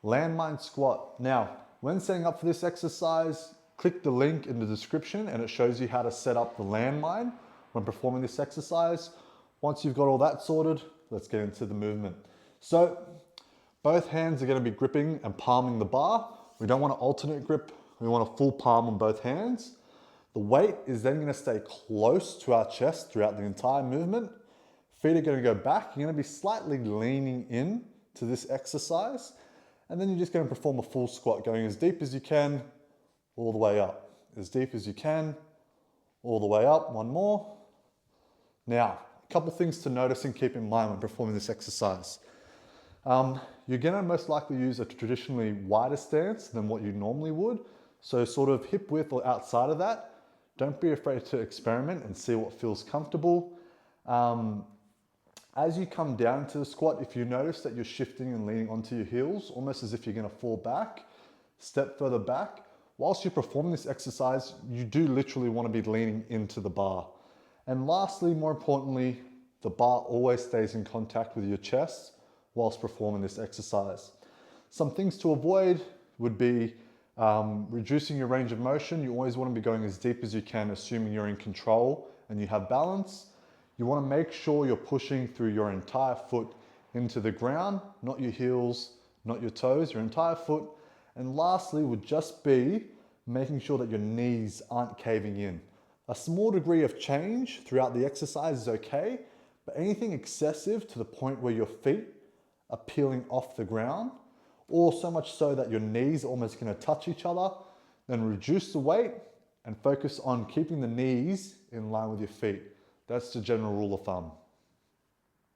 Landmine Squat. Now, when setting up for this exercise, click the link in the description and it shows you how to set up the landmine when performing this exercise. Once you've got all that sorted, let's get into the movement. So, both hands are going to be gripping and palming the bar. We don't want to alternate grip, we want a full palm on both hands. The weight is then going to stay close to our chest throughout the entire movement. Feet are going to go back. You're going to be slightly leaning in to this exercise. And then you're just going to perform a full squat, going as deep as you can, all the way up. As deep as you can, all the way up. One more. Now, a couple things to notice and keep in mind when performing this exercise. You're going to most likely use a traditionally wider stance than what you normally would. So sort of hip width or outside of that. Don't be afraid to experiment and see what feels comfortable. As you come down into the squat, if you notice that you're shifting and leaning onto your heels, almost as if you're going to fall back, step further back. Whilst you're performing this exercise, you do literally want to be leaning into the bar. And lastly, more importantly, the bar always stays in contact with your chest whilst performing this exercise. Some things to avoid would be reducing your range of motion. You always want to be going as deep as you can, assuming you're in control and you have balance. You want to make sure you're pushing through your entire foot into the ground, not your heels, not your toes, your entire foot. And lastly would just be making sure that your knees aren't caving in. A small degree of change throughout the exercise is okay, but anything excessive to the point where your feet are peeling off the ground, or so much so that your knees are almost going to touch each other, then reduce the weight and focus on keeping the knees in line with your feet. That's the general rule of thumb.